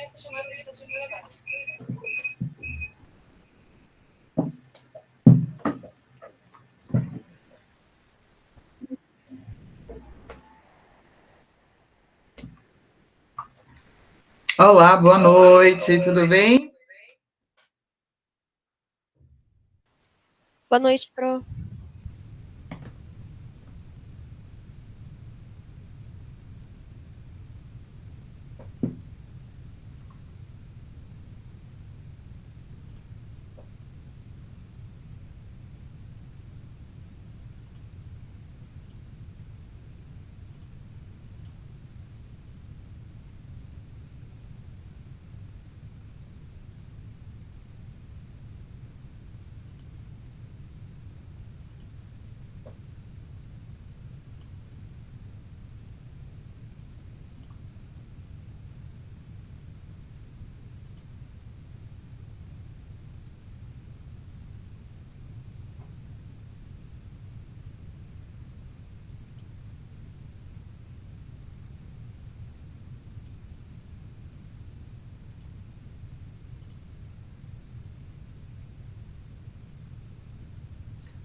Esta chamada está sendo gravada. Olá, boa noite, tudo bem? Boa noite, Pro.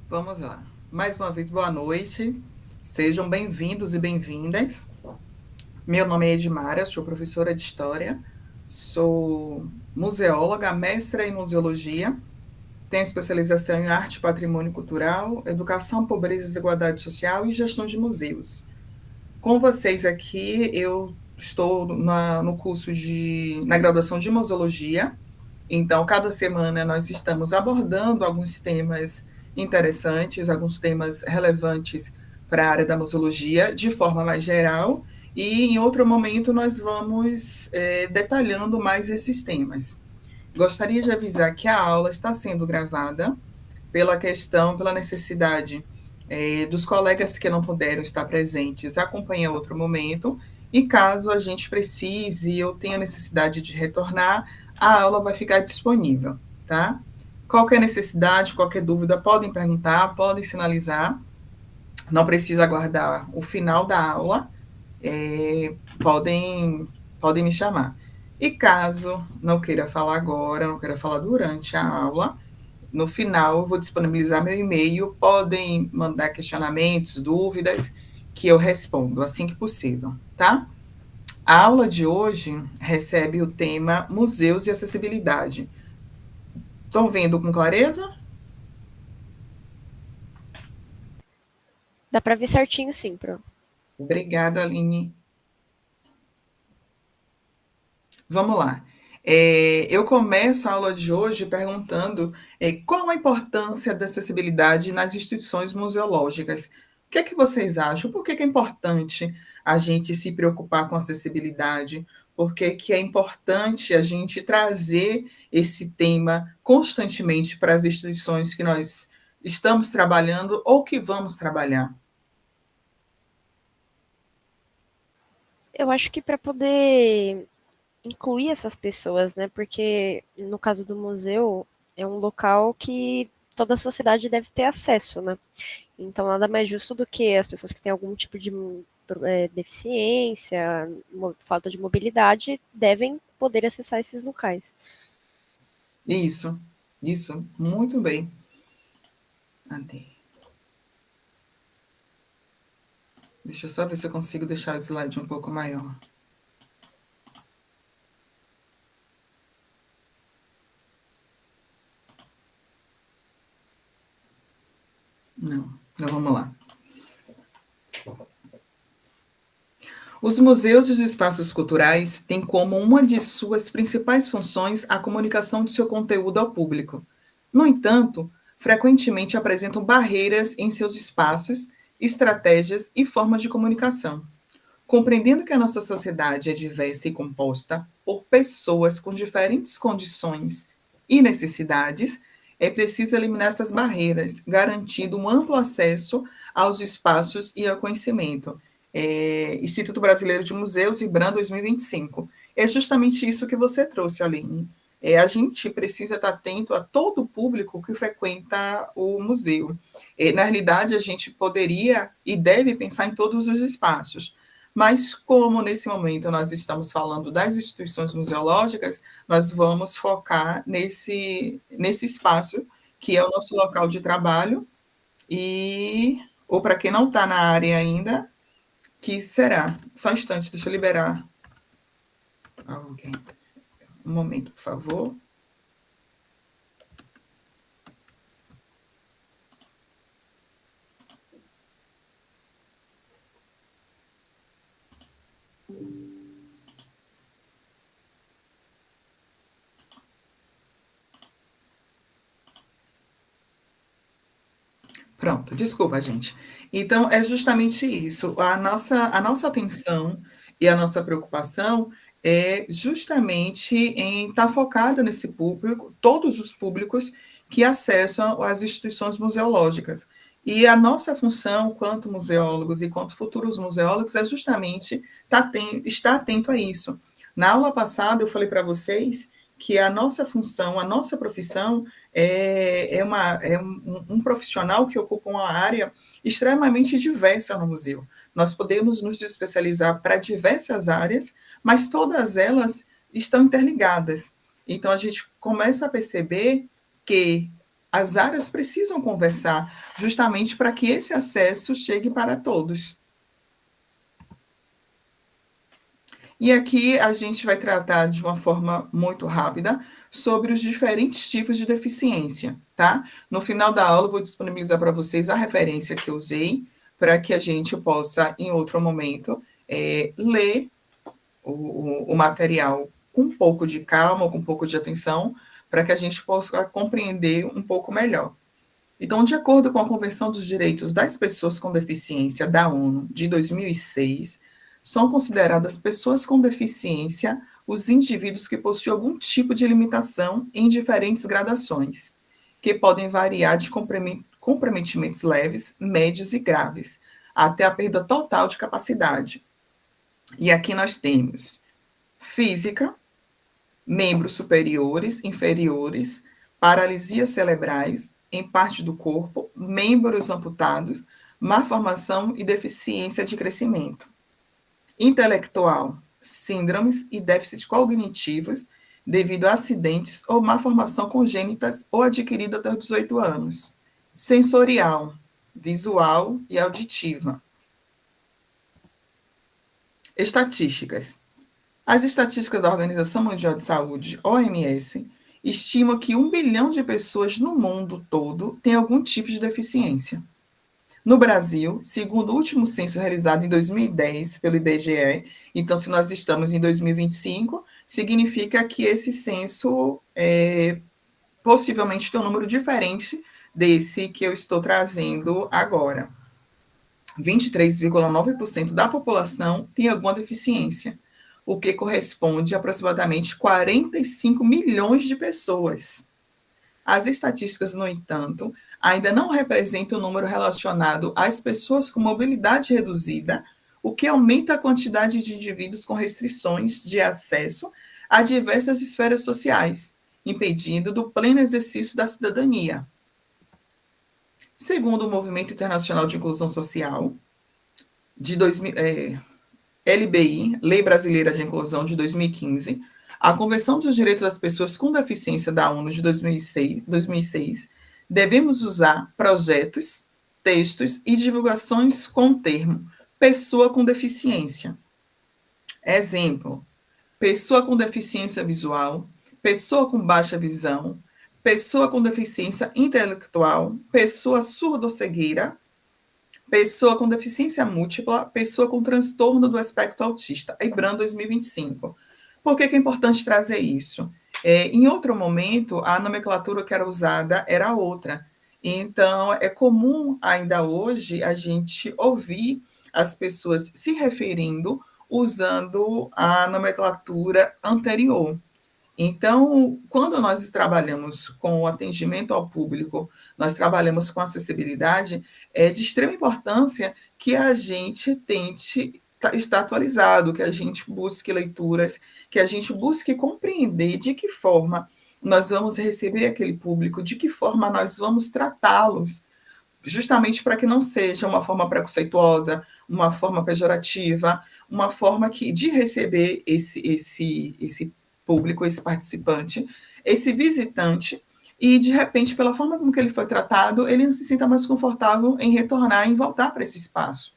Vamos lá. Mais uma vez, boa noite. Sejam bem-vindos e bem-vindas. Meu nome é Edmara, sou professora de História, sou museóloga, mestra em museologia, tenho especialização em arte e patrimônio cultural, educação, pobreza e desigualdade social e gestão de museus. Com vocês aqui, eu estou no curso na graduação de museologia. Então, cada semana nós estamos abordando alguns temas interessantes, alguns temas relevantes para a área da museologia, de forma mais geral, e em outro momento nós vamos detalhando mais esses temas. Gostaria de avisar que a aula está sendo gravada pela necessidade dos colegas que não puderam estar presentes acompanhar outro momento, e caso a gente precise ou tenha necessidade de retornar, a aula vai ficar disponível, tá? Qualquer necessidade, qualquer dúvida, podem perguntar, podem sinalizar, não precisa aguardar o final da aula, podem me chamar. E caso não queira falar agora, não queira falar durante a aula, no final eu vou disponibilizar meu e-mail, podem mandar questionamentos, dúvidas, que eu respondo assim que possível, tá? A aula de hoje recebe o tema Museus e Acessibilidade. Estão vendo com clareza? Dá para ver certinho, sim, Pro. Obrigada, Aline. Vamos lá. Eu começo a aula de hoje perguntando qual a importância da acessibilidade nas instituições museológicas. O que é que vocês acham? Por que é importante a gente se preocupar com acessibilidade? Por que é importante a gente trazer esse tema constantemente para as instituições que nós estamos trabalhando ou que vamos trabalhar? Eu acho que para poder incluir essas pessoas, né? Porque no caso do museu, é um local que toda a sociedade deve ter acesso, né? Então, nada mais justo do que as pessoas que têm algum tipo de deficiência, falta de mobilidade, devem poder acessar esses locais. Isso, muito bem. Cadê? Deixa eu só ver se eu consigo deixar o slide um pouco maior. Não, então vamos lá. Os museus e os espaços culturais têm como uma de suas principais funções a comunicação de seu conteúdo ao público. No entanto, frequentemente apresentam barreiras em seus espaços, estratégias e formas de comunicação. Compreendendo que a nossa sociedade é diversa e composta por pessoas com diferentes condições e necessidades, é preciso eliminar essas barreiras, garantindo um amplo acesso aos espaços e ao conhecimento. Instituto Brasileiro de Museus, IBRAM 2025. É justamente isso que você trouxe, Aline. A gente precisa estar atento a todo o público que frequenta o museu. Na realidade, a gente poderia e deve pensar em todos os espaços, mas como nesse momento nós estamos falando das instituições museológicas, nós vamos focar nesse espaço, que é o nosso local de trabalho, ou para quem não está na área ainda, que será. Só um instante, deixa eu liberar alguém. Um momento, por favor. Pronto, desculpa, gente. Então, é justamente isso. A nossa atenção e a nossa preocupação é justamente em estar focada nesse público, todos os públicos que acessam as instituições museológicas. E a nossa função, quanto museólogos e quanto futuros museólogos, é justamente estar atento a isso. Na aula passada, eu falei para vocês que a nossa função, a nossa profissão é um profissional que ocupa uma área extremamente diversa no museu. Nós podemos nos especializar para diversas áreas, mas todas elas estão interligadas. Então, a gente começa a perceber que as áreas precisam conversar justamente para que esse acesso chegue para todos. E aqui a gente vai tratar de uma forma muito rápida sobre os diferentes tipos de deficiência, tá? No final da aula, eu vou disponibilizar para vocês a referência que eu usei, para que a gente possa, em outro momento, ler o material com um pouco de calma, com um pouco de atenção, para que a gente possa compreender um pouco melhor. Então, de acordo com a Convenção dos Direitos das Pessoas com Deficiência da ONU de 2006, são consideradas pessoas com deficiência os indivíduos que possuem algum tipo de limitação em diferentes gradações, que podem variar de comprometimentos leves, médios e graves, até a perda total de capacidade. E aqui nós temos física, membros superiores, inferiores, paralisias cerebrais em parte do corpo, membros amputados, má formação e deficiência de crescimento. Intelectual, síndromes e déficits cognitivos devido a acidentes ou má formação congênitas ou adquirida até os 18 anos. Sensorial, visual e auditiva. Estatísticas. As estatísticas da Organização Mundial de Saúde, OMS, estimam que 1 bilhão de pessoas no mundo todo têm algum tipo de deficiência. No Brasil, segundo o último censo realizado em 2010 pelo IBGE, então, se nós estamos em 2025, significa que esse censo possivelmente tem um número diferente desse que eu estou trazendo agora. 23,9% da população tem alguma deficiência, o que corresponde a aproximadamente 45 milhões de pessoas. As estatísticas, no entanto, ainda não representam o número relacionado às pessoas com mobilidade reduzida, o que aumenta a quantidade de indivíduos com restrições de acesso a diversas esferas sociais, impedindo do pleno exercício da cidadania. Segundo o Movimento Internacional de Inclusão Social, de 2000, LBI, Lei Brasileira de Inclusão de 2015, a Convenção dos Direitos das Pessoas com Deficiência da ONU de 2006, devemos usar projetos, textos e divulgações com o termo pessoa com deficiência. Exemplo, pessoa com deficiência visual, pessoa com baixa visão, pessoa com deficiência intelectual, pessoa surdo-cegueira, pessoa com deficiência múltipla, pessoa com transtorno do espectro autista, IBRAM 2025. Por que é importante trazer isso? Em outro momento, a nomenclatura que era usada era outra. Então, é comum ainda hoje a gente ouvir as pessoas se referindo usando a nomenclatura anterior. Então, quando nós trabalhamos com o atendimento ao público, nós trabalhamos com acessibilidade, é de extrema importância que a gente tente estar atualizado, que a gente busque leituras, que a gente busque compreender de que forma nós vamos receber aquele público, de que forma nós vamos tratá-los, justamente para que não seja uma forma preconceituosa, uma forma pejorativa, uma forma de receber esse público, esse participante, esse visitante, e de repente, pela forma como que ele foi tratado, ele não se sinta mais confortável em retornar, em voltar para esse espaço.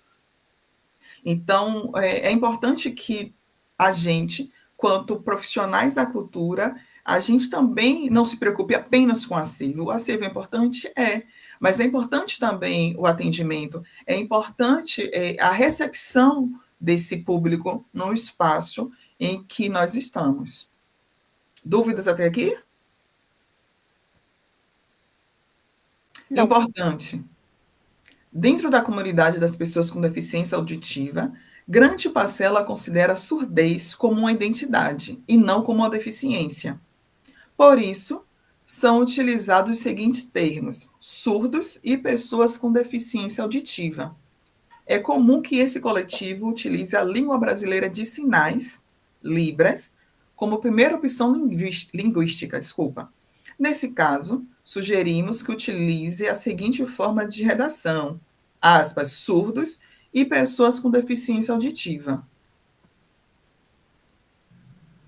Então, é importante que a gente, quanto profissionais da cultura, a gente também não se preocupe apenas com o acervo. O acervo é importante? É, mas é importante também o atendimento, é importante a recepção desse público no espaço em que nós estamos. Dúvidas até aqui? Não. Importante. Dentro da comunidade das pessoas com deficiência auditiva, grande parcela considera a surdez como uma identidade e não como uma deficiência. Por isso, são utilizados os seguintes termos: surdos e pessoas com deficiência auditiva. É comum que esse coletivo utilize a língua brasileira de sinais, Libras, como primeira opção linguística, desculpa. Nesse caso, sugerimos que utilize a seguinte forma de redação: aspas, surdos e pessoas com deficiência auditiva.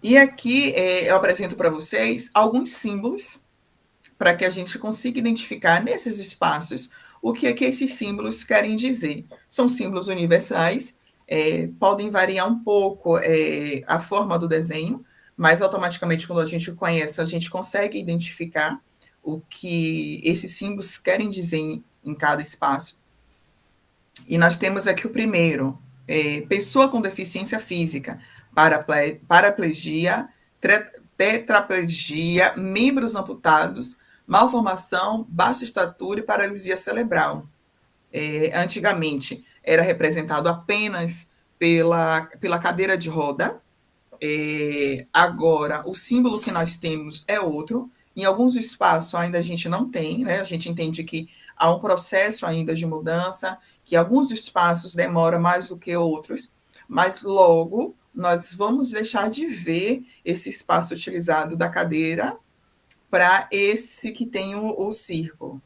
E aqui eu apresento para vocês alguns símbolos para que a gente consiga identificar nesses espaços o que é que esses símbolos querem dizer. São símbolos universais, podem variar um pouco a forma do desenho, mas automaticamente quando a gente conhece, a gente consegue identificar o que esses símbolos querem dizer em cada espaço. E nós temos aqui o primeiro, pessoa com deficiência física, paraplegia, tetraplegia, membros amputados, malformação, baixa estatura e paralisia cerebral. Antigamente era representado apenas pela cadeira de roda. Agora, o símbolo que nós temos é outro. Em alguns espaços ainda a gente não tem, né? A gente entende que há um processo ainda de mudança, que alguns espaços demoram mais do que outros, mas logo nós vamos deixar de ver esse espaço utilizado da cadeira para esse que tem o círculo.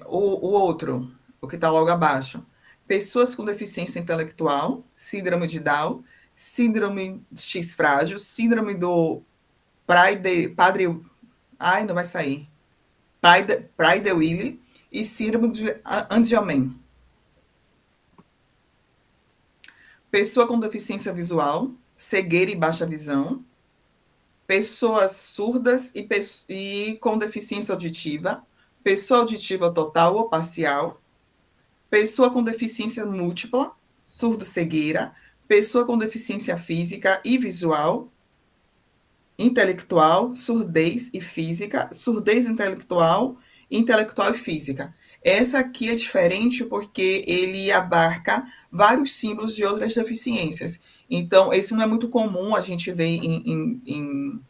O outro, o que está logo abaixo, pessoas com deficiência intelectual, síndrome de Down, síndrome X frágil, síndrome do padre, ai, não vai sair, Prader-Willi e síndrome de Angelman. Pessoa com deficiência visual, cegueira e baixa visão, pessoas surdas e com deficiência auditiva, pessoa auditiva total ou parcial, pessoa com deficiência múltipla, surdo-cegueira, pessoa com deficiência física e visual, intelectual, surdez e física, surdez intelectual e física. Essa aqui é diferente porque ele abarca vários símbolos de outras deficiências. Então, esse não é muito comum a gente ver em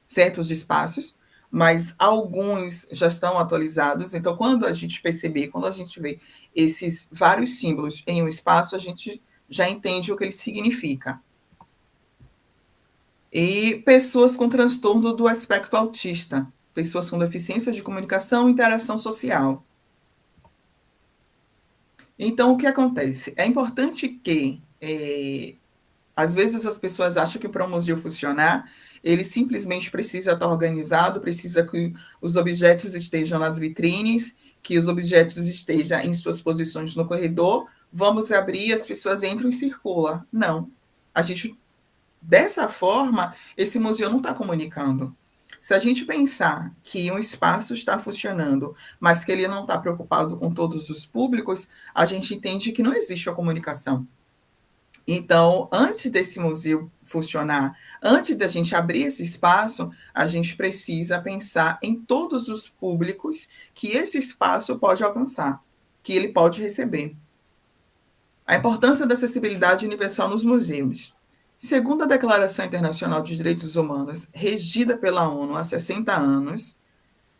certos espaços, mas alguns já estão atualizados. Então, quando a gente perceber, quando a gente vê esses vários símbolos em um espaço, a gente já entende o que ele significa. E pessoas com transtorno do espectro autista, pessoas com deficiência de comunicação e interação social. Então, o que acontece? É importante que, às vezes, as pessoas acham que para o museu funcionar, ele simplesmente precisa estar organizado, precisa que os objetos estejam nas vitrines, que os objetos estejam em suas posições no corredor, vamos abrir, as pessoas entram e circulam. Não. A gente, dessa forma, esse museu não está comunicando. Se a gente pensar que um espaço está funcionando, mas que ele não está preocupado com todos os públicos, a gente entende que não existe a comunicação. Então, antes desse museu funcionar, antes da gente abrir esse espaço, a gente precisa pensar em todos os públicos que esse espaço pode alcançar, que ele pode receber. A importância da acessibilidade universal nos museus. Segundo a Declaração Internacional de Direitos Humanos, regida pela ONU há 60 anos,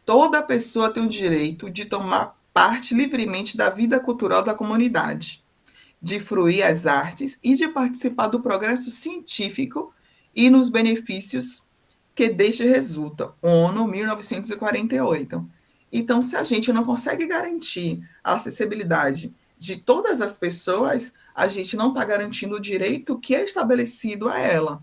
toda pessoa tem o direito de tomar parte livremente da vida cultural da comunidade, de fruir as artes e de participar do progresso científico e nos benefícios que deste resultam. ONU, 1948. Então, se a gente não consegue garantir a acessibilidade de todas as pessoas, a gente não está garantindo o direito que é estabelecido a ela.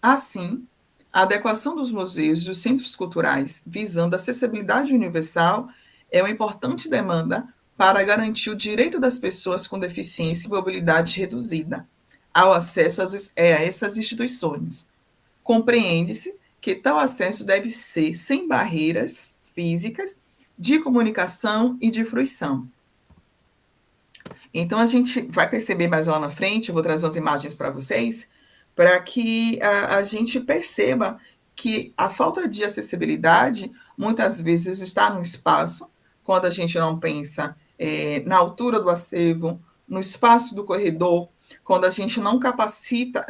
Assim, a adequação dos museus e dos centros culturais visando a acessibilidade universal é uma importante demanda para garantir o direito das pessoas com deficiência e mobilidade reduzida ao acesso a essas instituições. Compreende-se que tal acesso deve ser sem barreiras físicas de comunicação e de fruição. Então, a gente vai perceber mais lá na frente, eu vou trazer umas imagens para vocês, para que a gente perceba que a falta de acessibilidade muitas vezes está no espaço, quando a gente não pensa na altura do acervo, no espaço do corredor, quando a gente não capacita,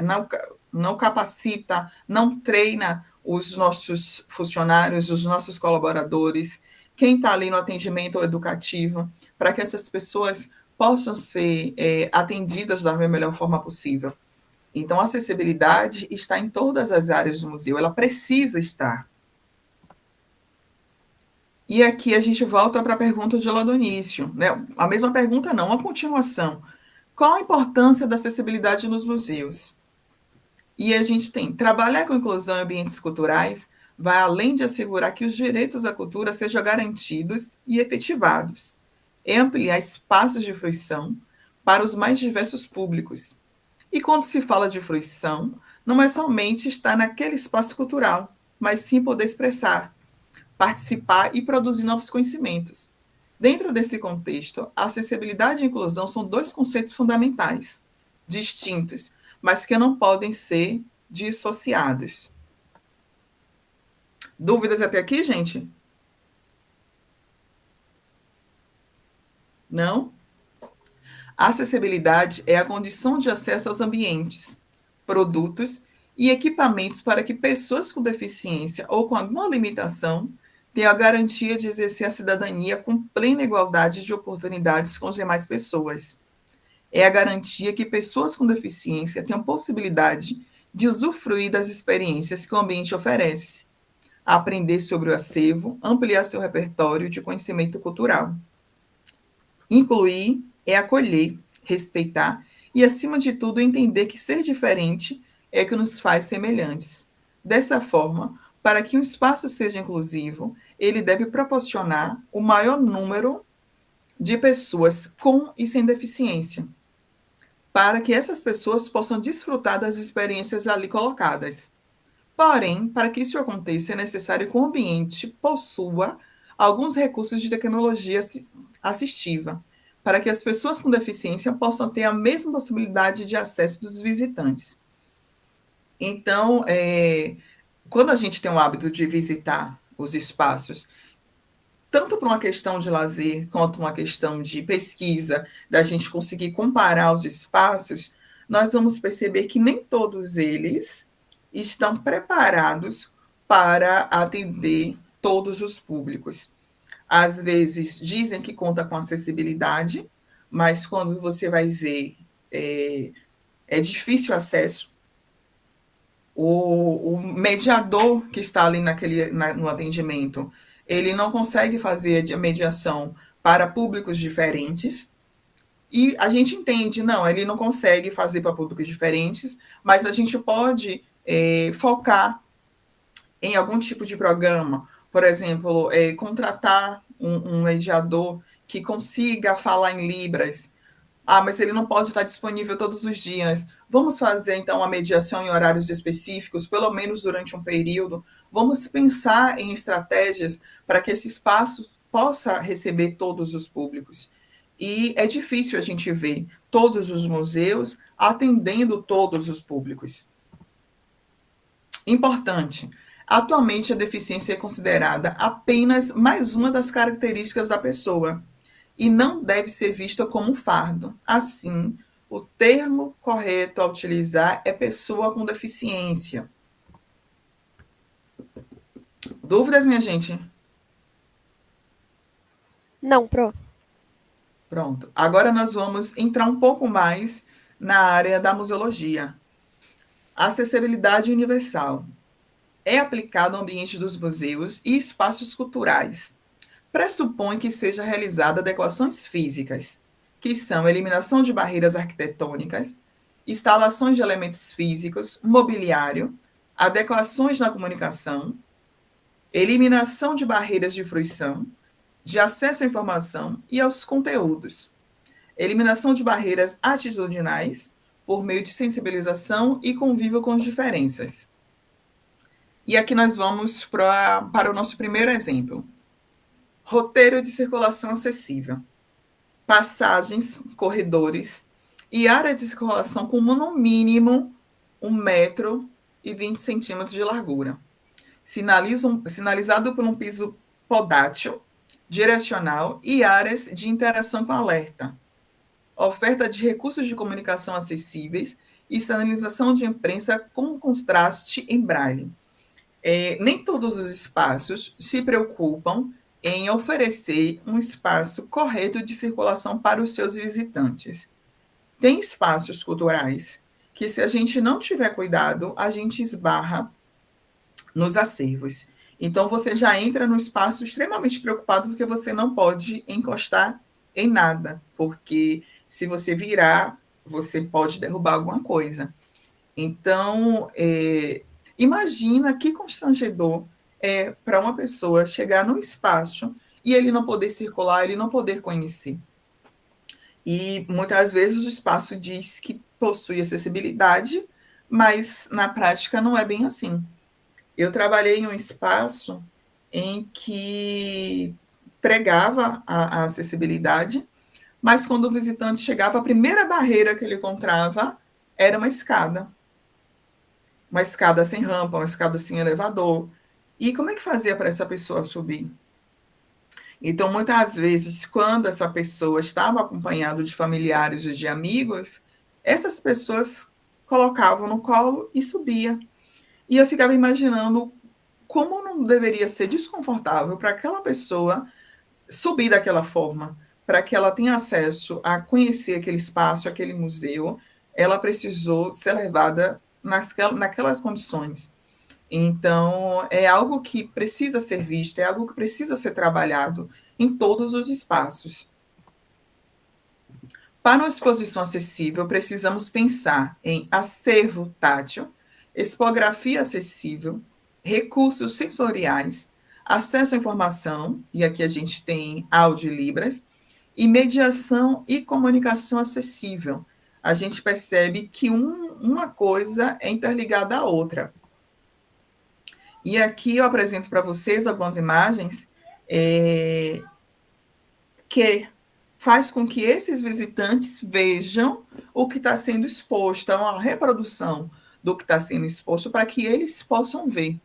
não treina os nossos funcionários, os nossos colaboradores, quem está ali no atendimento educativo, para que essas pessoas possam ser atendidas da melhor forma possível. Então, a acessibilidade está em todas as áreas do museu, ela precisa estar. E aqui a gente volta para a pergunta de lá do início, né? A mesma pergunta não, uma continuação. Qual a importância da acessibilidade nos museus? E a gente tem, trabalhar com inclusão em ambientes culturais vai além de assegurar que os direitos à cultura sejam garantidos e efetivados, é ampliar espaços de fruição para os mais diversos públicos. E quando se fala de fruição, não é somente estar naquele espaço cultural, mas sim poder expressar, participar e produzir novos conhecimentos. Dentro desse contexto, a acessibilidade e a inclusão são dois conceitos fundamentais, distintos, mas que não podem ser dissociados. Dúvidas até aqui, gente? Não? A acessibilidade é a condição de acesso aos ambientes, produtos e equipamentos para que pessoas com deficiência ou com alguma limitação tenham a garantia de exercer a cidadania com plena igualdade de oportunidades com as demais pessoas. É a garantia que pessoas com deficiência tenham possibilidade de usufruir das experiências que o ambiente oferece, aprender sobre o acervo, ampliar seu repertório de conhecimento cultural. Incluir é acolher, respeitar e, acima de tudo, entender que ser diferente é que nos faz semelhantes. Dessa forma, para que um espaço seja inclusivo, ele deve proporcionar o maior número de pessoas com e sem deficiência, para que essas pessoas possam desfrutar das experiências ali colocadas. Porém, para que isso aconteça, é necessário que o ambiente possua alguns recursos de tecnologia assistiva, para que as pessoas com deficiência possam ter a mesma possibilidade de acesso dos visitantes. Então, quando a gente tem o hábito de visitar os espaços, tanto por uma questão de lazer, quanto uma questão de pesquisa, da gente conseguir comparar os espaços, nós vamos perceber que nem todos eles estão preparados para atender todos os públicos. Às vezes dizem que conta com acessibilidade, mas quando você vai ver, é difícil acesso. O mediador que está ali no atendimento, ele não consegue fazer a mediação para públicos diferentes. E a gente entende, não, ele não consegue fazer para públicos diferentes, mas a gente pode focar em algum tipo de programa, por exemplo, contratar um mediador que consiga falar em Libras. Ah, mas ele não pode estar disponível todos os dias. Vamos fazer, então, a mediação em horários específicos, pelo menos durante um período. Vamos pensar em estratégias para que esse espaço possa receber todos os públicos. E é difícil a gente ver todos os museus atendendo todos os públicos. Importante. Atualmente, a deficiência é considerada apenas mais uma das características da pessoa e não deve ser vista como um fardo. Assim, o termo correto a utilizar é pessoa com deficiência. Dúvidas, minha gente? Não, Pro. Pronto. Agora nós vamos entrar um pouco mais na área da museologia. A acessibilidade universal é aplicada ao ambiente dos museus e espaços culturais, pressupõe que seja realizada adequações físicas, que são eliminação de barreiras arquitetônicas, instalações de elementos físicos, mobiliário, adequações na comunicação, eliminação de barreiras de fruição, de acesso à informação e aos conteúdos, eliminação de barreiras atitudinais por meio de sensibilização e convívio com as diferenças. E aqui nós vamos para o nosso primeiro exemplo. Roteiro de circulação acessível. Passagens, corredores e área de circulação com no mínimo 1,20 m de largura. Sinalizado por um piso podátil, direcional e áreas de interação com alerta. Oferta de recursos de comunicação acessíveis e sinalização de imprensa com contraste em braille. Nem todos os espaços se preocupam em oferecer um espaço correto de circulação para os seus visitantes. Tem espaços culturais que, se a gente não tiver cuidado, a gente esbarra nos acervos. Então, você já entra no espaço extremamente preocupado porque você não pode encostar em nada, porque se você virar, você pode derrubar alguma coisa. Então, imagina que constrangedor é para uma pessoa chegar num espaço e ele não poder circular, ele não poder conhecer. E muitas vezes o espaço diz que possui acessibilidade, mas na prática não é bem assim. Eu trabalhei em um espaço em que pregava a acessibilidade, mas quando o visitante chegava, a primeira barreira que ele encontrava era uma escada sem rampa, uma escada sem elevador. E como é que fazia para essa pessoa subir? Então, muitas vezes, quando essa pessoa estava acompanhada de familiares e de amigos, essas pessoas colocavam no colo e subia. E eu ficava imaginando como não deveria ser desconfortável para aquela pessoa subir daquela forma, para que ela tenha acesso a conhecer aquele espaço, aquele museu, ela precisou ser levada naquelas condições. Então, é algo que precisa ser visto, é algo que precisa ser trabalhado em todos os espaços. Para uma exposição acessível, precisamos pensar em acervo tátil, expografia acessível, recursos sensoriais, acesso à informação, e aqui a gente tem áudio e libras, e mediação e comunicação acessível. A gente percebe que uma coisa é interligada à outra. E aqui eu apresento para vocês algumas imagens que faz com que esses visitantes vejam o que está sendo exposto, é uma reprodução do que está sendo exposto para que eles possam ver.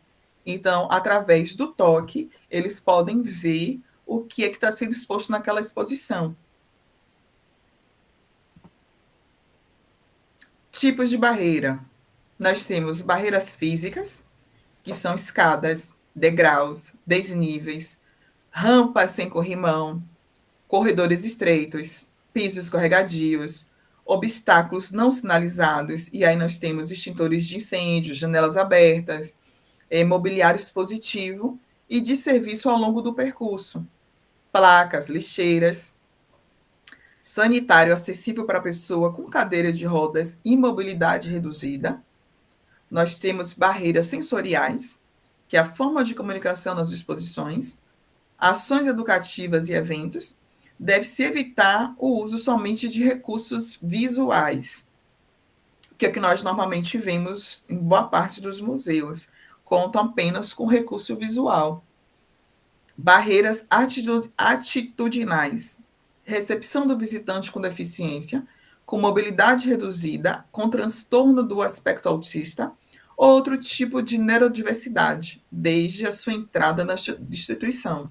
Então, através do toque, eles podem ver o que é que está sendo exposto naquela exposição. Tipos de barreira. Nós temos barreiras físicas, que são escadas, degraus, desníveis, rampas sem corrimão, corredores estreitos, pisos escorregadios, obstáculos não sinalizados, e aí nós temos extintores de incêndio, janelas abertas, mobiliário expositivo e de serviço ao longo do percurso, placas, lixeiras, sanitário acessível para a pessoa com cadeira de rodas e mobilidade reduzida. Nós temos barreiras sensoriais, que é a forma de comunicação nas exposições, ações educativas e eventos. Deve-se evitar o uso somente de recursos visuais, que é o que nós normalmente vemos em boa parte dos museus, contam apenas com recurso visual. Barreiras atitudinais, recepção do visitante com deficiência, com mobilidade reduzida, com transtorno do aspecto autista, ou outro tipo de neurodiversidade, desde a sua entrada na instituição.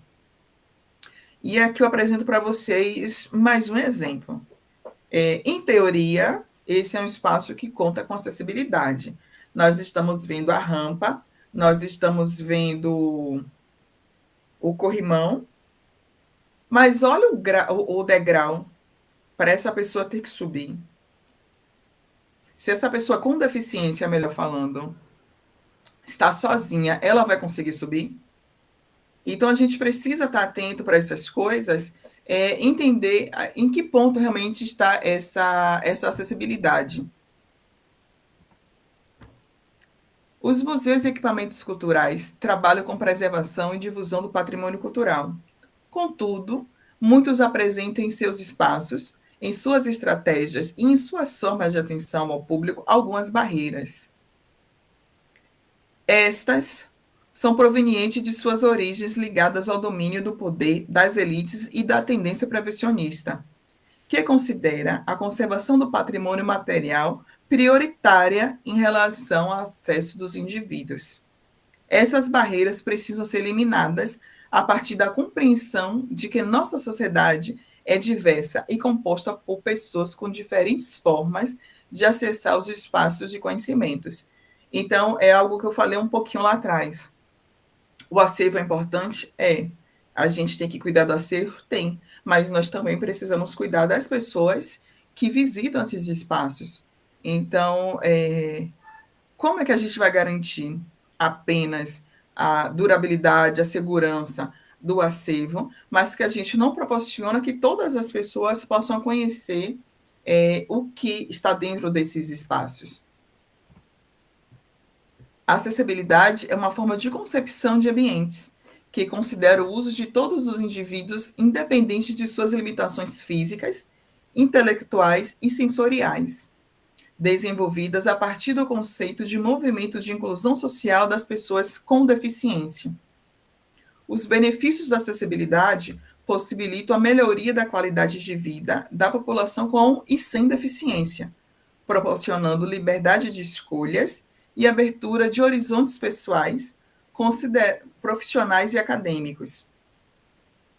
E aqui eu apresento para vocês mais um exemplo. Em teoria, esse é um espaço que conta com acessibilidade. Nós estamos vendo a rampa, nós estamos vendo o corrimão, mas olha o degrau para essa pessoa ter que subir. Se essa pessoa com deficiência, melhor falando, está sozinha, ela vai conseguir subir? Então, a gente precisa estar atento para essas coisas, entender em que ponto realmente está essa acessibilidade. Os museus e equipamentos culturais trabalham com preservação e difusão do patrimônio cultural. Contudo, muitos apresentam em seus espaços, em suas estratégias e em suas formas de atenção ao público algumas barreiras. Estas são provenientes de suas origens ligadas ao domínio do poder das elites e da tendência prevencionista, que considera a conservação do patrimônio material prioritária em relação ao acesso dos indivíduos. Essas barreiras precisam ser eliminadas a partir da compreensão de que nossa sociedade é diversa e composta por pessoas com diferentes formas de acessar os espaços de conhecimentos. Então, é algo que eu falei um pouquinho lá atrás. O acervo é importante? É. A gente tem que cuidar do acervo? Tem. Mas nós também precisamos cuidar das pessoas que visitam esses espaços. Então, como é que a gente vai garantir apenas a durabilidade, a segurança do acervo, mas que a gente não proporciona que todas as pessoas possam conhecer o que está dentro desses espaços? A acessibilidade é uma forma de concepção de ambientes que considera o uso de todos os indivíduos, independente de suas limitações físicas, intelectuais e sensoriais, desenvolvidas a partir do conceito de movimento de inclusão social das pessoas com deficiência. Os benefícios da acessibilidade possibilitam a melhoria da qualidade de vida da população com e sem deficiência, proporcionando liberdade de escolhas e abertura de horizontes pessoais, profissionais e acadêmicos.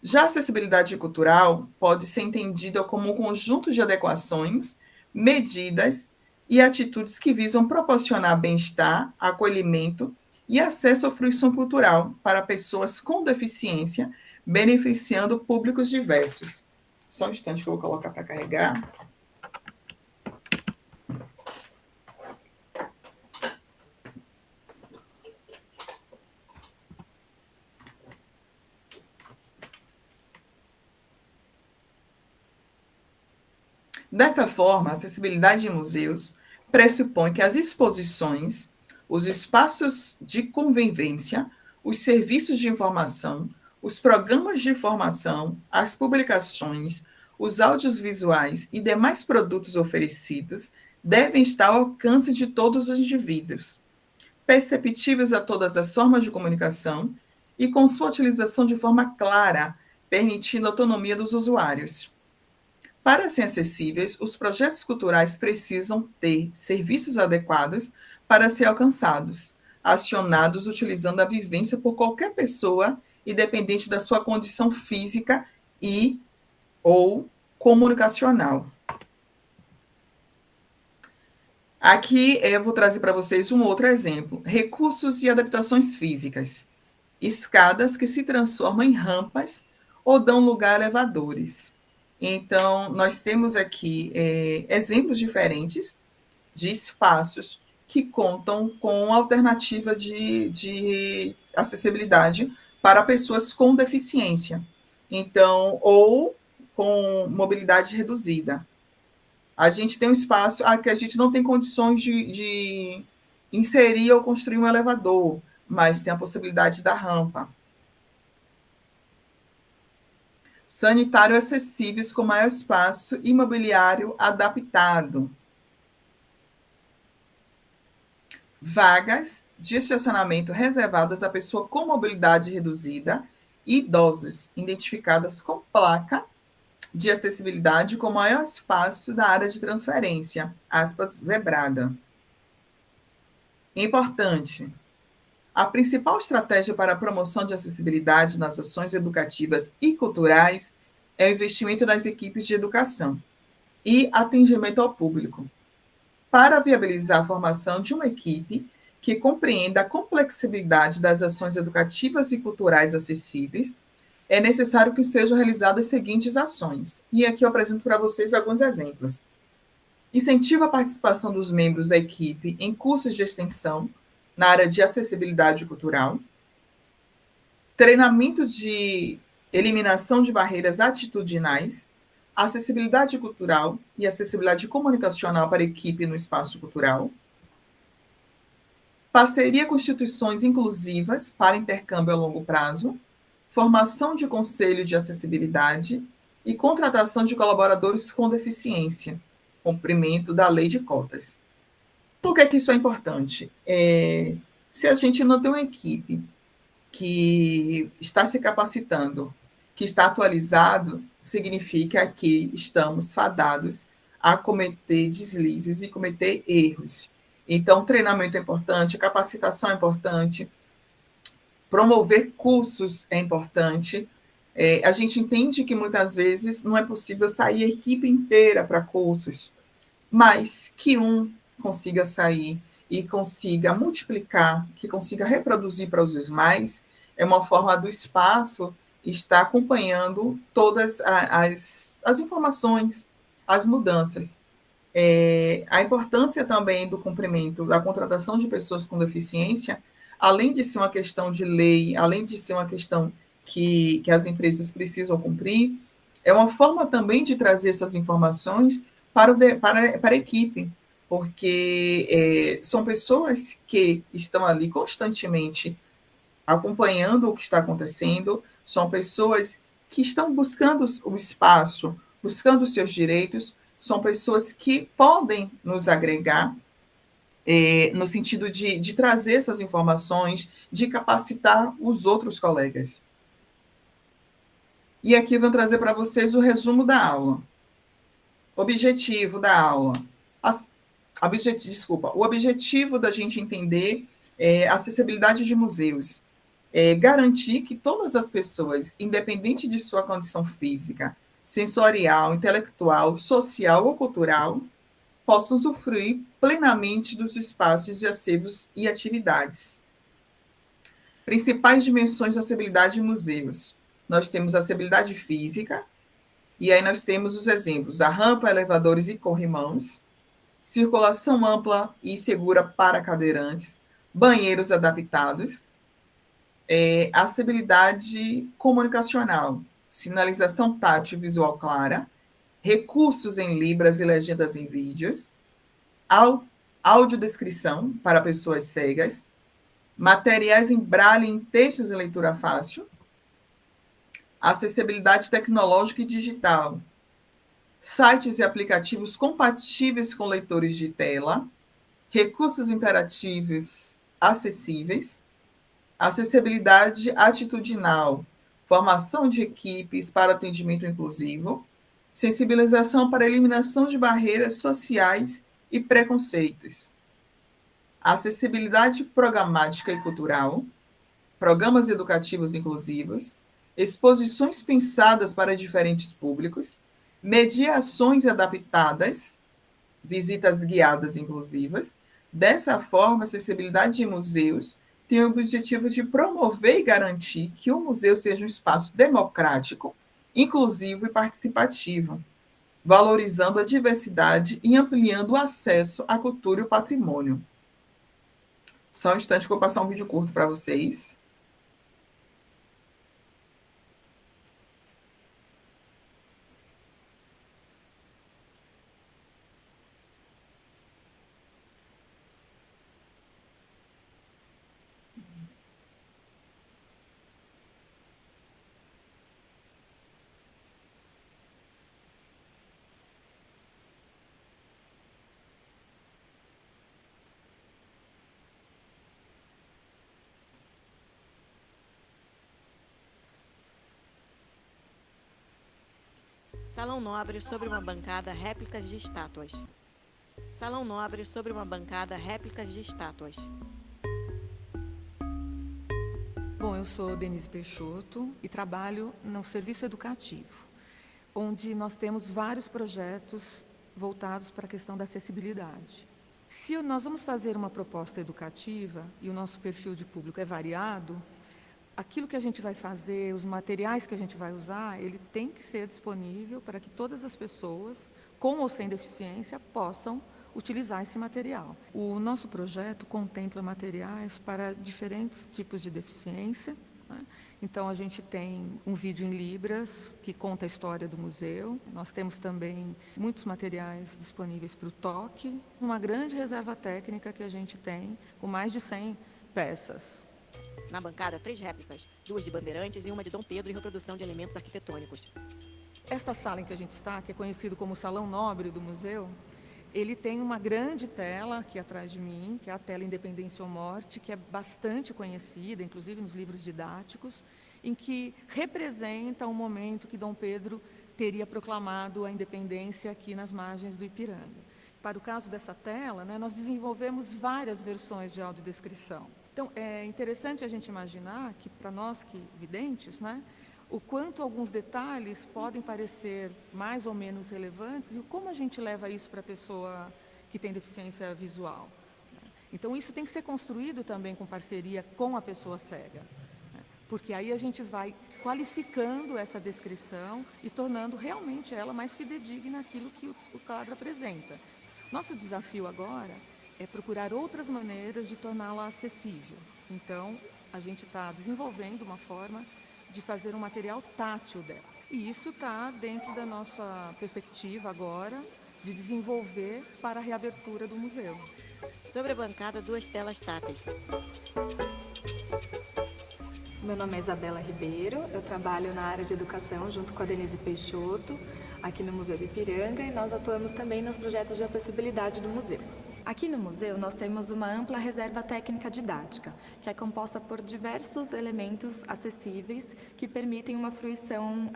Já a acessibilidade cultural pode ser entendida como um conjunto de adequações, medidas e atitudes que visam proporcionar bem-estar, acolhimento e acesso à fruição cultural para pessoas com deficiência, beneficiando públicos diversos. Só um instante que eu vou colocar para carregar. Dessa forma, a acessibilidade em museus pressupõe que as exposições, os espaços de convivência, os serviços de informação, os programas de formação, as publicações, os audiovisuais e demais produtos oferecidos devem estar ao alcance de todos os indivíduos, perceptíveis a todas as formas de comunicação e com sua utilização de forma clara, permitindo a autonomia dos usuários. Para serem acessíveis, os projetos culturais precisam ter serviços adequados para ser alcançados, acionados utilizando a vivência por qualquer pessoa, independente da sua condição física e ou comunicacional. Aqui eu vou trazer para vocês um outro exemplo: recursos e adaptações físicas. Escadas que se transformam em rampas ou dão lugar a elevadores. Então, nós temos aqui exemplos diferentes de espaços que contam com alternativa de acessibilidade para pessoas com deficiência. Então, ou com mobilidade reduzida. A gente tem um espaço que a gente não tem condições de inserir ou construir um elevador, mas tem a possibilidade da rampa. Sanitário acessíveis com maior espaço e mobiliário adaptado. Vagas de estacionamento reservadas à pessoa com mobilidade reduzida e idosos, identificadas com placa de acessibilidade com maior espaço da área de transferência, aspas, zebrada. Importante. A principal estratégia para a promoção de acessibilidade nas ações educativas e culturais é o investimento nas equipes de educação e atendimento ao público, para viabilizar a formação de uma equipe que compreenda a complexibilidade das ações educativas e culturais acessíveis. É necessário que sejam realizadas as seguintes ações. E aqui eu apresento para vocês alguns exemplos. Incentiva a participação dos membros da equipe em cursos de extensão na área de acessibilidade cultural. treinamento de eliminação de barreiras atitudinais, acessibilidade cultural e acessibilidade comunicacional para a equipe no espaço cultural, parceria com instituições inclusivas para intercâmbio a longo prazo, formação de conselho de acessibilidade e contratação de colaboradores com deficiência, cumprimento da lei de cotas. Por que isso é importante? Se a gente não tem uma equipe que está se capacitando, que está atualizado, significa que estamos fadados a cometer deslizes e cometer erros. Então, treinamento é importante, capacitação é importante, promover cursos é importante. A gente entende que muitas vezes não é possível sair a equipe inteira para cursos, mas que um consiga sair e consiga multiplicar, que consiga reproduzir para os demais, é uma forma do espaço estar acompanhando todas as informações, as mudanças. A importância também do cumprimento da contratação de pessoas com deficiência, além de ser uma questão de lei, além de ser uma questão que as empresas precisam cumprir, é uma forma também de trazer essas informações para a equipe, porque são pessoas que estão ali constantemente acompanhando o que está acontecendo, são pessoas que estão buscando o espaço, buscando os seus direitos, são pessoas que podem nos agregar, no sentido de trazer essas informações, de capacitar os outros colegas. E aqui eu vou trazer para vocês o resumo da aula. Objetivo da aula. O objetivo da gente entender a acessibilidade de museus. Garantir que todas as pessoas, independente de sua condição física, sensorial, intelectual, social ou cultural, possam usufruir plenamente dos espaços de acervos e atividades. Principais dimensões da acessibilidade de museus. Nós temos a acessibilidade física, e aí nós temos os exemplos da rampa, elevadores e corrimãos, circulação ampla e segura para cadeirantes, banheiros adaptados, acessibilidade comunicacional, sinalização tátil e visual clara, recursos em libras e legendas em vídeos, audiodescrição para pessoas cegas, materiais em braille em textos em leitura fácil, acessibilidade tecnológica e digital, sites e aplicativos compatíveis com leitores de tela, recursos interativos acessíveis, acessibilidade atitudinal, formação de equipes para atendimento inclusivo, sensibilização para eliminação de barreiras sociais e preconceitos, acessibilidade programática e cultural, programas educativos inclusivos, exposições pensadas para diferentes públicos, mediações adaptadas, visitas guiadas inclusivas. Dessa forma, a acessibilidade de museus tem o objetivo de promover e garantir que o museu seja um espaço democrático, inclusivo e participativo, valorizando a diversidade e ampliando o acesso à cultura e ao patrimônio. Só um instante que eu vou passar um vídeo curto para vocês. Salão nobre sobre uma bancada, réplicas de estátuas. Salão nobre sobre uma bancada, réplicas de estátuas. Bom, eu sou Denise Peixoto e trabalho no serviço educativo, onde nós temos vários projetos voltados para a questão da acessibilidade. Se nós vamos fazer uma proposta educativa e o nosso perfil de público é variado, aquilo que a gente vai fazer, os materiais que a gente vai usar, ele tem que ser disponível para que todas as pessoas, com ou sem deficiência, possam utilizar esse material. O nosso projeto contempla materiais para diferentes tipos de deficiência, né? Então, a gente tem um vídeo em Libras, que conta a história do museu. Nós temos também muitos materiais disponíveis para o toque, uma grande reserva técnica que a gente tem, com mais de 100 peças. Na bancada, 3 réplicas, 2 de Bandeirantes e uma de Dom Pedro e reprodução de elementos arquitetônicos. Esta sala em que a gente está, que é conhecido como Salão Nobre do museu, ele tem uma grande tela aqui atrás de mim, que é a tela Independência ou Morte, que é bastante conhecida, inclusive nos livros didáticos, em que representa o momento que Dom Pedro teria proclamado a independência aqui nas margens do Ipiranga. Para o caso dessa tela, né, nós desenvolvemos várias versões de audiodescrição. Então, é interessante a gente imaginar que, para nós que videntes, né, o quanto alguns detalhes podem parecer mais ou menos relevantes e como a gente leva isso para a pessoa que tem deficiência visual. Então, isso tem que ser construído também com parceria com a pessoa cega, porque aí a gente vai qualificando essa descrição e tornando realmente ela mais fidedigna àquilo que o quadro apresenta. Nosso desafio agora é procurar outras maneiras de torná-la acessível. Então, a gente está desenvolvendo uma forma de fazer um material tátil dela. E isso está dentro da nossa perspectiva agora de desenvolver para a reabertura do museu. Sobre a bancada, 2 telas táteis. Meu nome é Isabela Ribeiro, eu trabalho na área de educação junto com a Denise Peixoto, aqui no Museu do Ipiranga, e nós atuamos também nos projetos de acessibilidade do museu. Aqui no museu nós temos uma ampla reserva técnica didática, que é composta por diversos elementos acessíveis que permitem uma fruição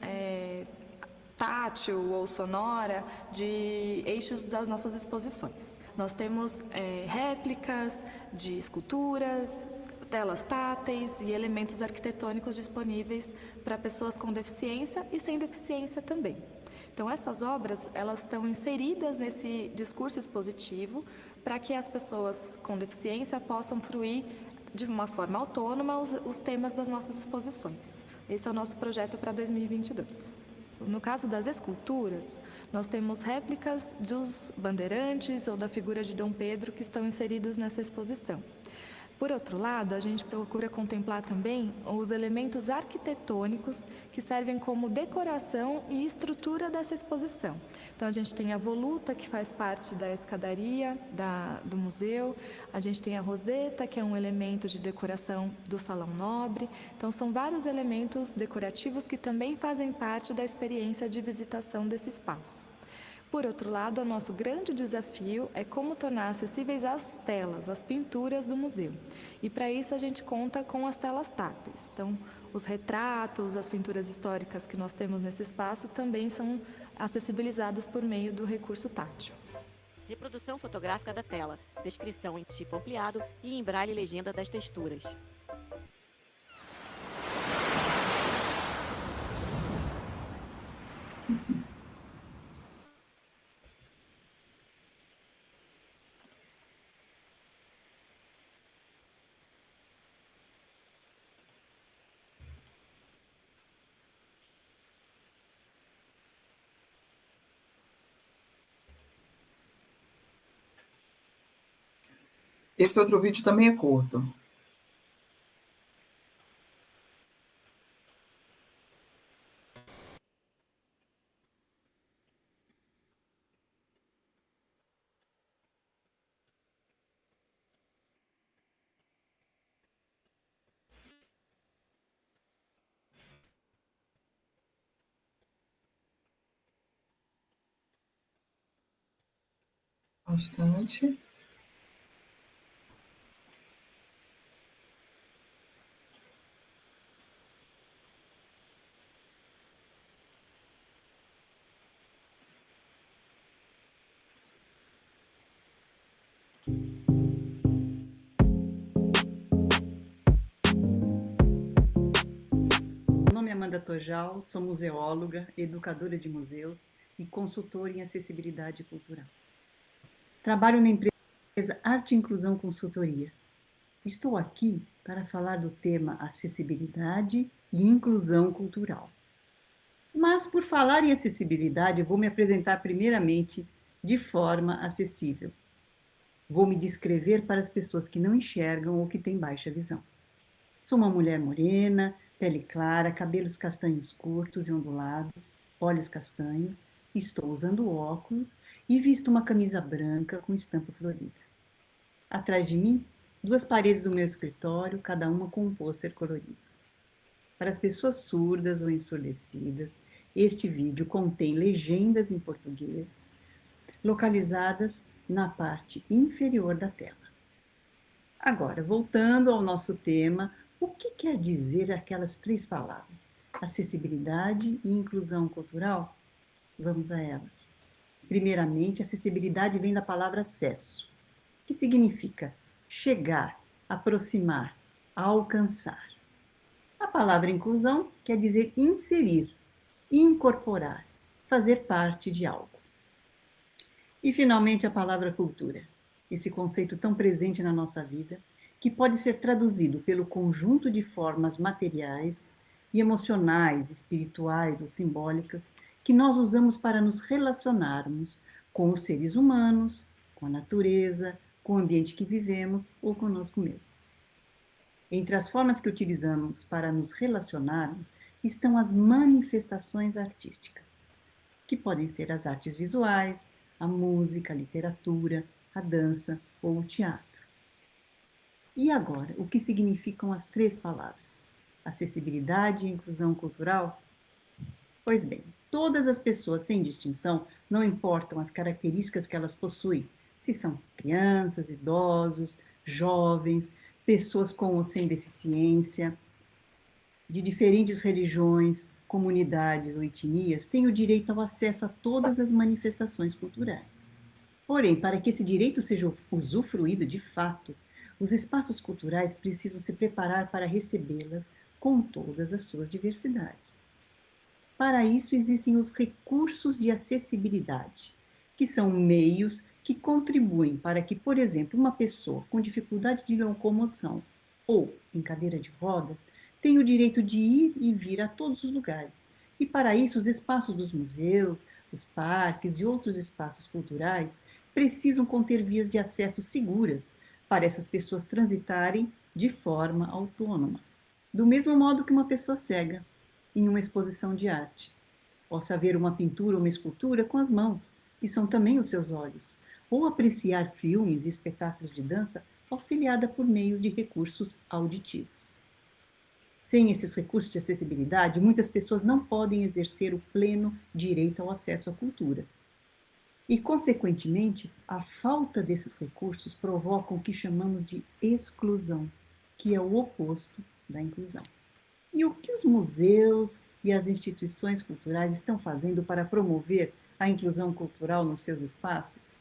tátil ou sonora de eixos das nossas exposições. Nós temos réplicas de esculturas, telas táteis e elementos arquitetônicos disponíveis para pessoas com deficiência e sem deficiência também. Então, essas obras, elas estão inseridas nesse discurso expositivo para que as pessoas com deficiência possam fruir de uma forma autônoma os temas das nossas exposições. Esse é o nosso projeto para 2022. No caso das esculturas, nós temos réplicas dos bandeirantes ou da figura de Dom Pedro que estão inseridos nessa exposição. Por outro lado, a gente procura contemplar também os elementos arquitetônicos que servem como decoração e estrutura dessa exposição. Então, a gente tem a voluta, que faz parte da escadaria do museu, a gente tem a roseta, que é um elemento de decoração do Salão Nobre. Então, são vários elementos decorativos que também fazem parte da experiência de visitação desse espaço. Por outro lado, o nosso grande desafio é como tornar acessíveis as telas, as pinturas do museu. E para isso a gente conta com as telas táteis. Então, os retratos, as pinturas históricas que nós temos nesse espaço também são acessibilizados por meio do recurso tátil. Reprodução fotográfica da tela, descrição em tipo ampliado e em braille legenda das texturas. Esse outro vídeo também é curto. Bastante. Meu nome é Amanda Tojal, sou museóloga, educadora de museus e consultora em acessibilidade cultural. Trabalho na empresa Arte e Inclusão Consultoria. Estou aqui para falar do tema acessibilidade e inclusão cultural. Mas, por falar em acessibilidade, vou me apresentar primeiramente de forma acessível. Vou me descrever para as pessoas que não enxergam ou que têm baixa visão. Sou uma mulher morena, pele clara, cabelos castanhos curtos e ondulados, olhos castanhos, estou usando óculos e visto uma camisa branca com estampa florida. Atrás de mim, 2 paredes do meu escritório, cada uma com um pôster colorido. Para as pessoas surdas ou ensurdecidas, este vídeo contém legendas em português, localizadas na parte inferior da tela. Agora, voltando ao nosso tema, o que quer dizer aquelas 3 palavras? Acessibilidade e inclusão cultural? Vamos a elas. Primeiramente, acessibilidade vem da palavra acesso, que significa chegar, aproximar, alcançar. A palavra inclusão quer dizer inserir, incorporar, fazer parte de algo. E, finalmente, a palavra cultura, esse conceito tão presente na nossa vida, que pode ser traduzido pelo conjunto de formas materiais e emocionais, espirituais ou simbólicas que nós usamos para nos relacionarmos com os seres humanos, com a natureza, com o ambiente que vivemos ou conosco mesmo. Entre as formas que utilizamos para nos relacionarmos estão as manifestações artísticas, que podem ser as artes visuais, a música, a literatura, a dança ou o teatro. E agora, o que significam as 3 palavras? Acessibilidade e inclusão cultural? Pois bem, todas as pessoas, sem distinção, não importam as características que elas possuem, se são crianças, idosos, jovens, pessoas com ou sem deficiência, de diferentes religiões, comunidades ou etnias, têm o direito ao acesso a todas as manifestações culturais. Porém, para que esse direito seja usufruído de fato, os espaços culturais precisam se preparar para recebê-las com todas as suas diversidades. Para isso, existem os recursos de acessibilidade, que são meios que contribuem para que, por exemplo, uma pessoa com dificuldade de locomoção ou em cadeira de rodas tenha o direito de ir e vir a todos os lugares. E para isso, os espaços dos museus, os parques e outros espaços culturais precisam conter vias de acesso seguras para essas pessoas transitarem de forma autônoma. Do mesmo modo que uma pessoa cega, em uma exposição de arte, possa ver uma pintura ou uma escultura com as mãos, que são também os seus olhos, ou apreciar filmes e espetáculos de dança auxiliada por meios de recursos auditivos. Sem esses recursos de acessibilidade, muitas pessoas não podem exercer o pleno direito ao acesso à cultura. E, consequentemente, a falta desses recursos provoca o que chamamos de exclusão, que é o oposto da inclusão. E o que os museus e as instituições culturais estão fazendo para promover a inclusão cultural nos seus espaços?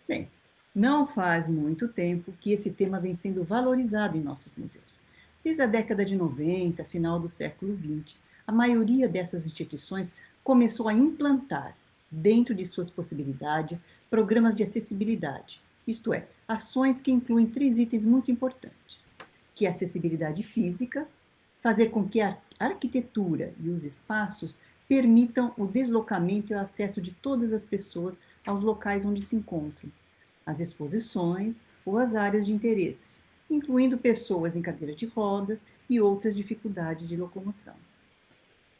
Bem, não faz muito tempo que esse tema vem sendo valorizado em nossos museus. Desde a década de 90, final do século XX, a maioria dessas instituições começou a implantar, dentro de suas possibilidades, programas de acessibilidade, isto é, ações que incluem 3 itens muito importantes, que é a acessibilidade física, fazer com que a arquitetura e os espaços permitam o deslocamento e o acesso de todas as pessoas aos locais onde se encontram, as exposições ou as áreas de interesse, incluindo pessoas em cadeira de rodas e outras dificuldades de locomoção.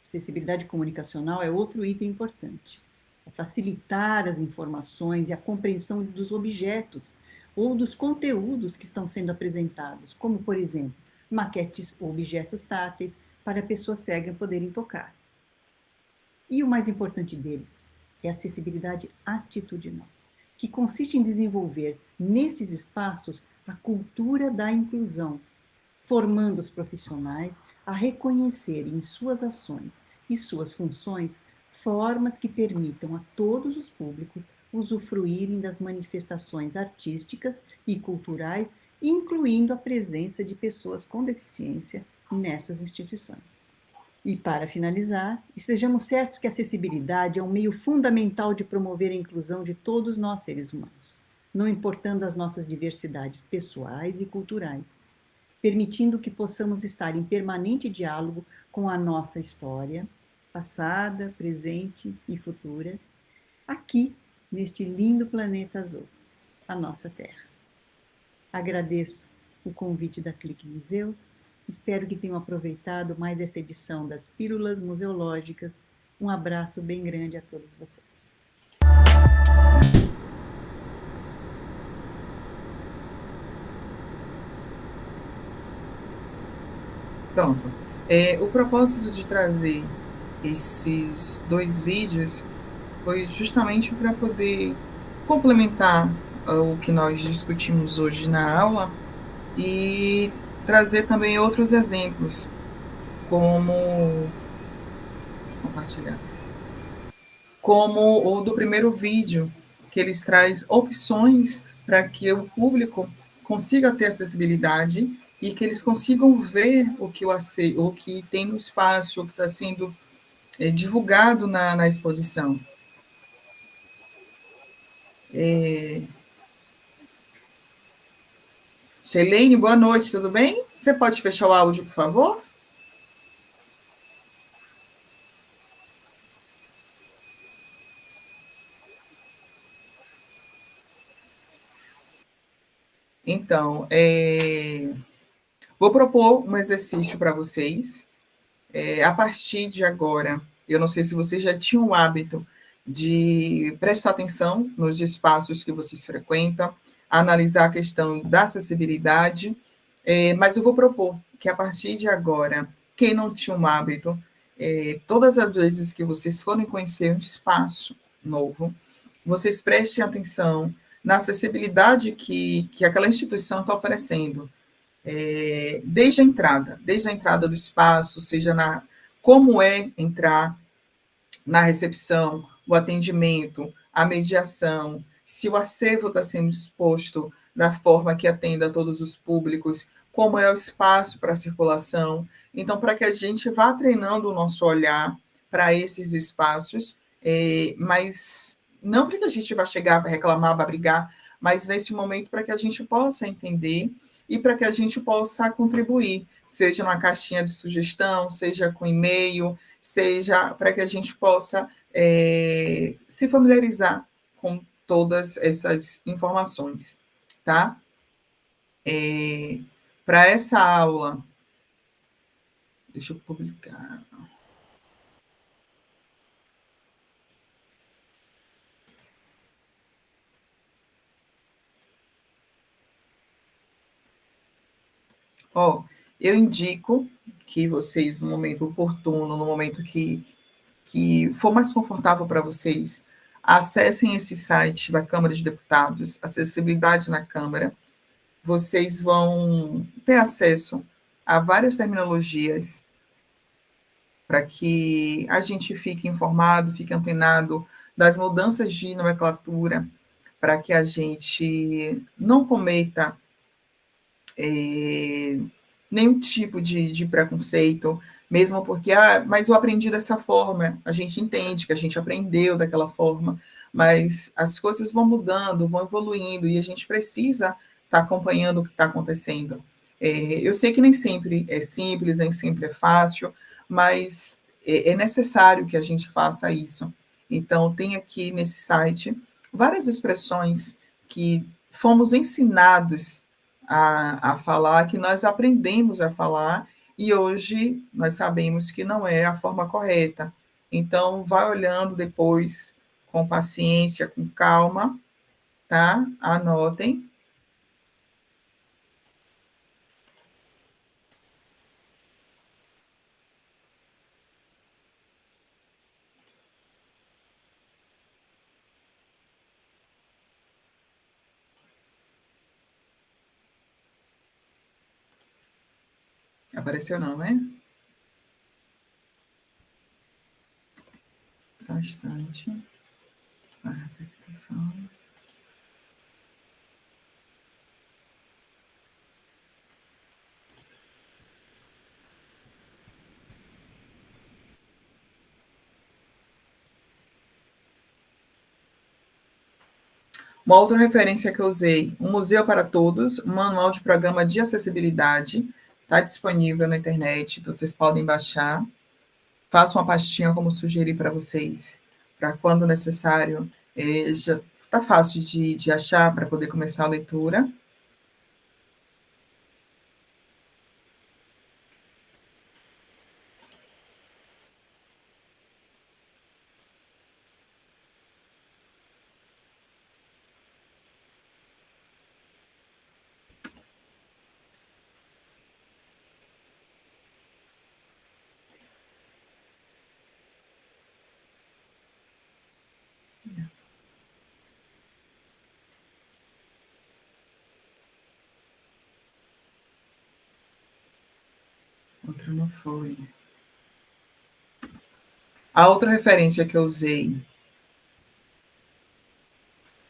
Acessibilidade comunicacional é outro item importante. É facilitar as informações e a compreensão dos objetos ou dos conteúdos que estão sendo apresentados, como, por exemplo, maquetes ou objetos táteis para pessoas cegas poderem tocar. E o mais importante deles é a acessibilidade atitudinal, que consiste em desenvolver nesses espaços a cultura da inclusão, formando os profissionais a reconhecerem em suas ações e suas funções formas que permitam a todos os públicos usufruírem das manifestações artísticas e culturais, incluindo a presença de pessoas com deficiência nessas instituições. E, para finalizar, estejamos certos que a acessibilidade é um meio fundamental de promover a inclusão de todos nós seres humanos, não importando as nossas diversidades pessoais e culturais, permitindo que possamos estar em permanente diálogo com a nossa história, passada, presente e futura, aqui, neste lindo planeta azul, a nossa Terra. Agradeço o convite da Clique Museus Espero que tenham aproveitado mais essa edição das Pílulas Museológicas. Um abraço bem grande a todos vocês. Pronto. O propósito de trazer esses 2 vídeos foi justamente para poder complementar o que nós discutimos hoje na aula e trazer também outros exemplos, como, deixa eu compartilhar, como o do primeiro vídeo, que eles traz opções para que o público consiga ter acessibilidade e que eles consigam ver o que tem no espaço, o que está sendo divulgado na exposição. Shelene, boa noite, tudo bem? Você pode fechar o áudio, por favor? Então, vou propor um exercício para vocês. A partir de agora, eu não sei se vocês já tinham o hábito de prestar atenção nos espaços que vocês frequentam, analisar a questão da acessibilidade, mas eu vou propor que a partir de agora, quem não tinha um hábito, todas as vezes que vocês forem conhecer um espaço novo, vocês prestem atenção na acessibilidade que aquela instituição está oferecendo, desde a entrada do espaço, seja como é entrar na recepção, o atendimento, a mediação, se o acervo está sendo exposto da forma que atenda a todos os públicos, como é o espaço para circulação. Então, para que a gente vá treinando o nosso olhar para esses espaços, mas não para que a gente vá chegar, para reclamar, para brigar, mas nesse momento para que a gente possa entender e para que a gente possa contribuir, seja na caixinha de sugestão, seja com e-mail, seja para que a gente possa se familiarizar com todas essas informações, tá? Para essa aula, deixa eu publicar. Eu indico que vocês, no momento oportuno, no momento que for mais confortável para vocês, acessem esse site da Câmara de Deputados, Acessibilidade na Câmara. Vocês vão ter acesso a várias terminologias para que a gente fique informado, fique antenado das mudanças de nomenclatura, para que a gente não cometa nenhum tipo de preconceito, mesmo porque, mas eu aprendi dessa forma, a gente entende que a gente aprendeu daquela forma, mas as coisas vão mudando, vão evoluindo, e a gente precisa estar acompanhando o que está acontecendo. Eu sei que nem sempre é simples, nem sempre é fácil, mas é necessário que a gente faça isso. Então, tem aqui nesse site várias expressões que fomos ensinados a falar, que nós aprendemos a falar, e hoje nós sabemos que não é a forma correta. Então, vai olhando depois com paciência, com calma, tá? Anotem. Apareceu não, né? Só um instante. A apresentação. Uma outra referência que eu usei, um Museu para Todos, um manual de programa de acessibilidade, está disponível na internet, vocês podem baixar. Faço uma pastinha como sugeri para vocês, para quando necessário, já está fácil de achar para poder começar a leitura. Outra não foi. A outra referência que eu usei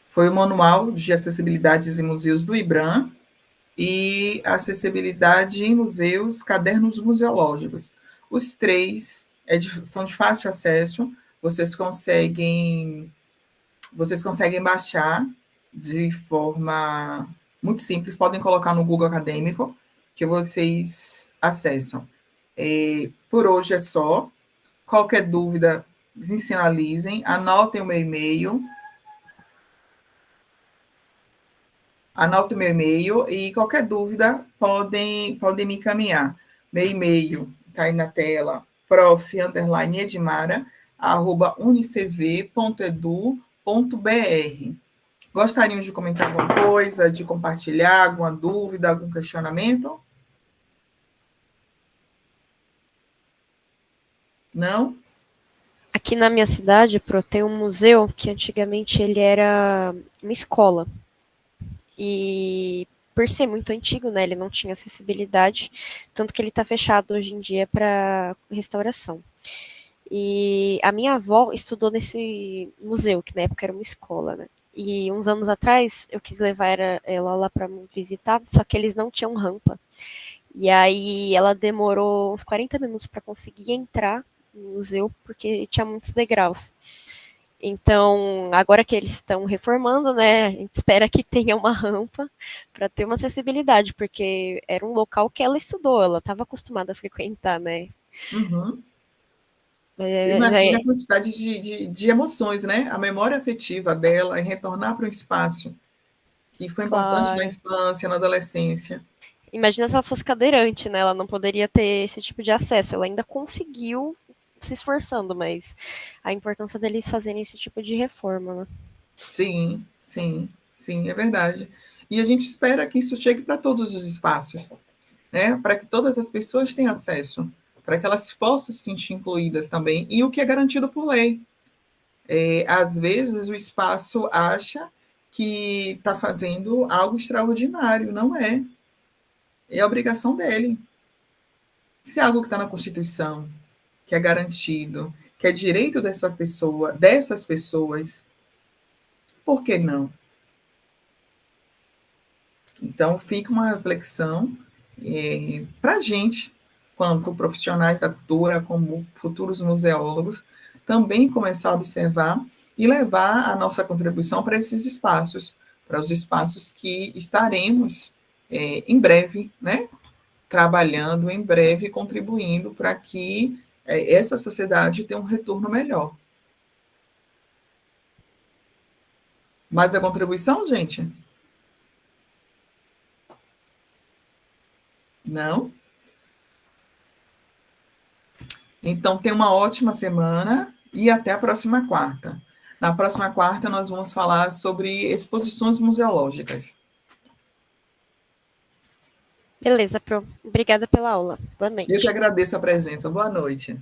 foi o Manual de Acessibilidades em Museus do IBRAM e Acessibilidade em Museus, Cadernos Museológicos. Os três são de fácil acesso, vocês conseguem baixar de forma muito simples, podem colocar no Google Acadêmico, que vocês acessam. Por hoje é só. Qualquer dúvida, sinalizem, anotem o meu e-mail. Anotem o meu e-mail e qualquer dúvida podem me encaminhar. Meu e-mail está aí na tela, prof_edmara@unicv.edu.br. Gostariam de comentar alguma coisa, de compartilhar alguma dúvida, algum questionamento? Não? Aqui na minha cidade, tem um museu que antigamente ele era uma escola. E por ser muito antigo, né, ele não tinha acessibilidade, tanto que ele está fechado hoje em dia para restauração. E a minha avó estudou nesse museu, que na época era uma escola, né? E uns anos atrás eu quis levar ela lá para me visitar, só que eles não tinham rampa. E aí ela demorou uns 40 minutos para conseguir entrar no museu, porque tinha muitos degraus. Então, agora que eles estão reformando, né, a gente espera que tenha uma rampa para ter uma acessibilidade, porque era um local que ela estudou, ela estava acostumada a frequentar, né? Uhum. Já Imagina a quantidade de emoções, né? A memória afetiva dela em retornar para um espaço que foi importante na claro. infância, na adolescência. Imagina se ela fosse cadeirante, né? Ela não poderia ter esse tipo de acesso. Ela ainda conseguiu se esforçando, mas a importância deles fazerem esse tipo de reforma, né? Sim, sim, sim, é verdade. E a gente espera que isso chegue para todos os espaços, né? Para que todas as pessoas tenham acesso, para que elas possam se sentir incluídas também, e o que é garantido por lei. Às vezes o espaço acha que está fazendo algo extraordinário, não é. É obrigação dele. Se é algo que está na Constituição, que é garantido, que é direito dessa pessoa, dessas pessoas, por que não? Então, fica uma reflexão para a gente, quanto profissionais da cultura, como futuros museólogos, também começar a observar e levar a nossa contribuição para esses espaços, para os espaços que estaremos em breve, né, trabalhando, em breve contribuindo para que essa sociedade tenha um retorno melhor. Mais a contribuição, gente? Não? Então, tenha uma ótima semana e até a próxima quarta. Na próxima quarta, nós vamos falar sobre exposições museológicas. Beleza, Pro. Obrigada pela aula. Boa Eu que noite. agradeço a presença. Boa noite.